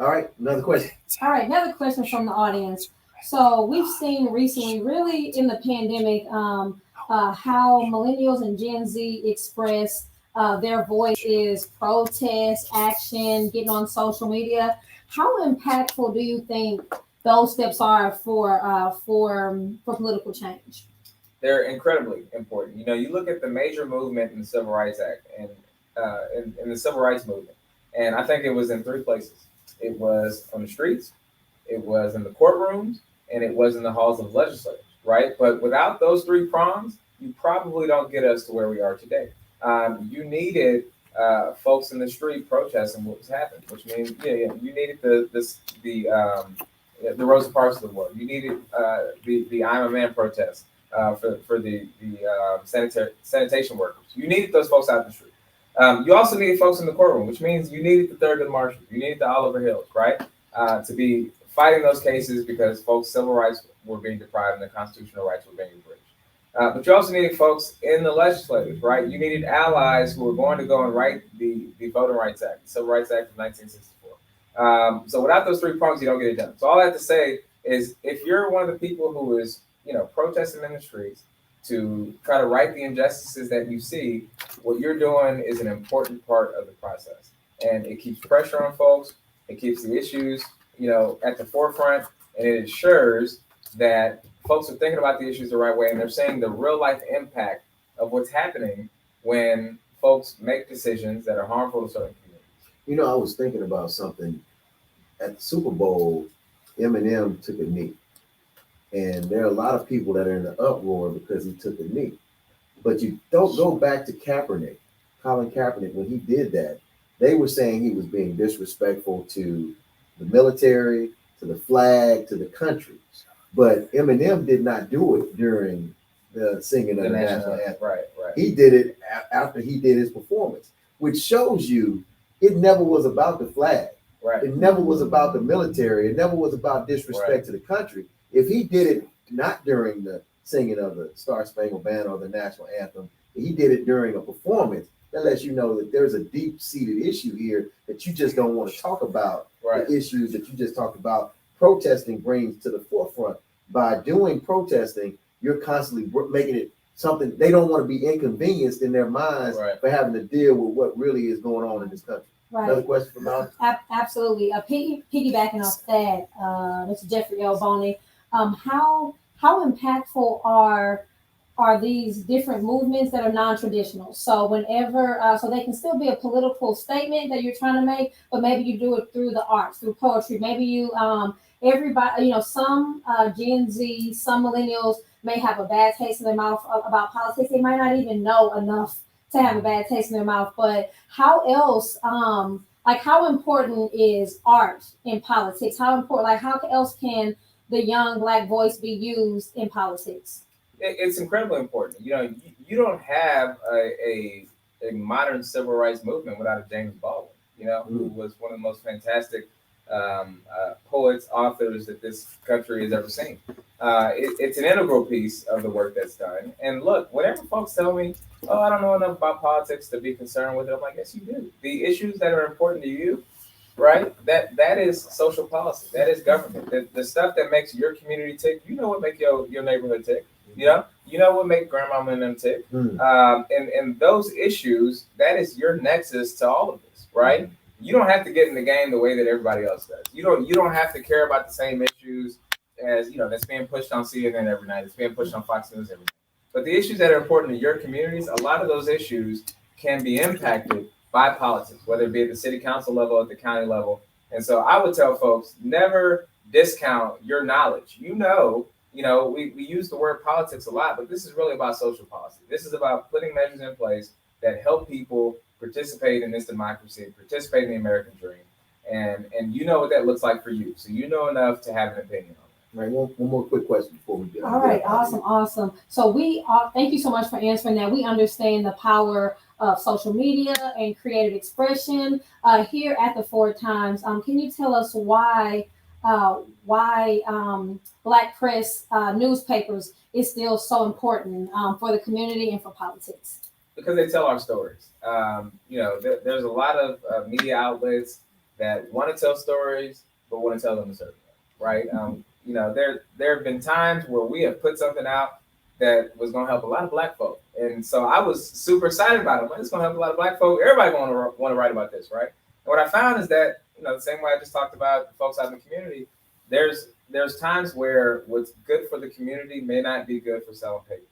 All right, another question. All right, another question from the audience. So we've seen recently, really in the pandemic, how millennials and Gen Z express their voice is protest, action, getting on social media. How impactful do you think those steps are for political change? They're incredibly important. You look at the major movement in the Civil Rights Act and in the Civil Rights Movement, and I think it was in three places. It was on the streets, it was in the courtrooms, and it was in the halls of legislators, right? But without those three prongs, you probably don't get us to where we are today. You needed folks in the street protesting what was happening, which means, you needed the Rosa Parks of the world. You needed the I'm a Man protest for the sanitation workers. You needed those folks out in the street. You also needed folks in the courtroom, which means you needed the Thurgood Marshall. You needed the Oliver Hills, right? To be fighting those cases because folks' civil rights were being deprived and the constitutional rights were being abridged. But you also needed folks in the legislatures, right? You needed allies who were going to go and write the Voting Rights Act, the Civil Rights Act of 1964. So without those three prongs, you don't get it done. So all I have to say is if you're one of the people who is, protesting in the streets to try to right the injustices that you see, what you're doing is an important part of the process. And it keeps pressure on folks. It keeps the issues, at the forefront, and it ensures that folks are thinking about the issues the right way and they're seeing the real life impact of what's happening when folks make decisions that are harmful to certain communities. I was thinking about something at the Super Bowl. Eminem took a knee, and there are a lot of people that are in the uproar because he took a knee. But you don't go back to Kaepernick, Colin Kaepernick, when he did that. They were saying he was being disrespectful to the military, to the flag, to the country. But Eminem did not do it during the singing of the national anthem. Right. He did it after he did his performance, which shows you it never was about the flag. Right. It never was about the military. It never was about disrespect to the country. If he did it not during the singing of the Star Spangled Banner or the national anthem, he did it during a performance, that lets you know that there's a deep-seated issue here that you just don't want to talk about. Right. The issues that you just talked about, protesting brings to the forefront. By doing protesting, you're constantly making it something they don't want to be inconvenienced in their minds for having to deal with what really is going on in this country. Right. Another question from Malcolm? Absolutely. Piggybacking off that, Mr. Jeffrey L. Boney, how impactful are these different movements that are non-traditional? So whenever, so they can still be a political statement that you're trying to make, but maybe you do it through the arts, through poetry. Maybe you, everybody, some Gen Z, some millennials may have a bad taste in their mouth about politics. They might not even know enough to have a bad taste in their mouth. But how else, how important is art in politics? How important, how else can the young Black voice be used in politics? It's incredibly important. You don't have a modern civil rights movement without a James Baldwin, who was one of the most fantastic poets, authors that this country has ever seen. It's an integral piece of the work that's done. And look, whenever folks tell me, oh, I don't know enough about politics to be concerned with it, I'm like, yes, you do. The issues that are important to you, right? That is social policy. That is government. The stuff that makes your community tick, what make your neighborhood tick. You know what make grandmama and them tick. And those issues, that is your nexus to all of this, right? You don't have to get in the game the way that everybody else does. You don't have to care about the same issues as that's being pushed on CNN every night. It's being pushed on Fox News every night. But the issues that are important to your communities, a lot of those issues can be impacted by politics, whether it be at the city council level, at the county level. And so I would tell folks, never discount your knowledge. We use the word politics a lot, but this is really about social policy. This is about putting measures in place that help people participate in this democracy, participate in the American dream. And you know what that looks like for you. So you know enough to have an opinion on it. Right, one more quick question before we get all right, awesome. So thank you so much for answering that. We understand the power of social media and creative expression here at the Ford Times. Can you tell us why Black press newspapers is still so important for the community and for politics? Because they tell our stories. There's a lot of media outlets that want to tell stories, but want to tell them a certain way, right? There have been times where we have put something out that was going to help a lot of Black folk. And so I was super excited about it. It's going to help a lot of Black folk. Everybody want to write about this, right? And what I found is that, the same way I just talked about folks out in the community, there's times where what's good for the community may not be good for selling papers,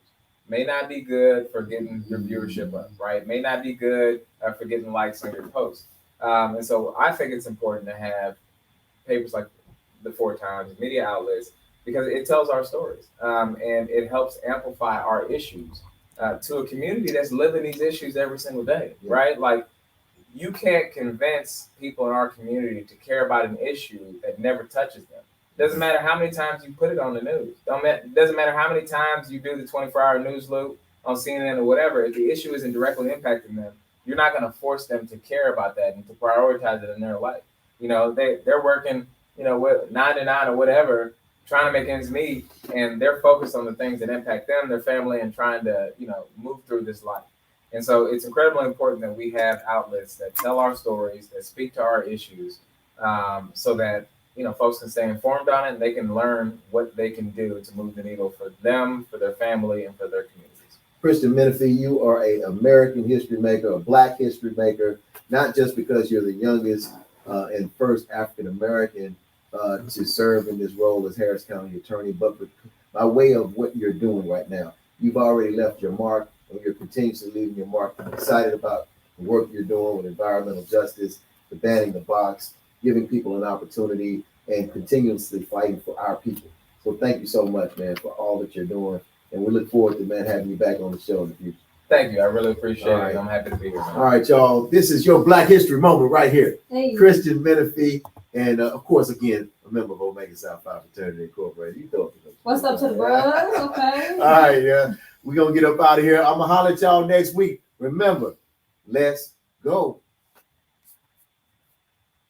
may not be good for getting your viewership up, right? May not be good for getting likes on your post. And so I think it's important to have papers like the Ford Times, media outlets, because it tells our stories and it helps amplify our issues to a community that's living these issues every single day, right? Like, you can't convince people in our community to care about an issue that never touches them. Doesn't matter how many times you put it on the news. Doesn't matter how many times you do the 24-hour news loop on CNN or whatever. If the issue isn't directly impacting them, you're not going to force them to care about that and to prioritize it in their life. They're working, with 9 to 9 or whatever, trying to make ends meet, and they're focused on the things that impact them, their family, and trying to, move through this life. And so it's incredibly important that we have outlets that tell our stories, that speak to our issues, so that, folks can stay informed on it and they can learn what they can do to move the needle for them, for their family, and for their communities. Christian Menifee, you are an American history maker, a Black history maker, not just because you're the youngest and first African-American to serve in this role as Harris County Attorney, but by way of what you're doing right now. You've already left your mark, and you're continuously leaving your mark. I'm excited about the work you're doing with environmental justice, the banning the box, giving people an opportunity, and continuously fighting for our people. So thank you so much, man, for all that you're doing. And we look forward to, man, having you back on the show in the future. Thank you. I really appreciate it. I'm happy to be here, man. All right, y'all. This is your Black History Moment right here. Hey. Christian Menifee. And of course, again, a member of Omega Psi Phi Fraternity Incorporated. You know what's up to the brothers? Okay. All right, yeah. We're going to get up out of here. I'm going to holler at y'all next week. Remember, let's go.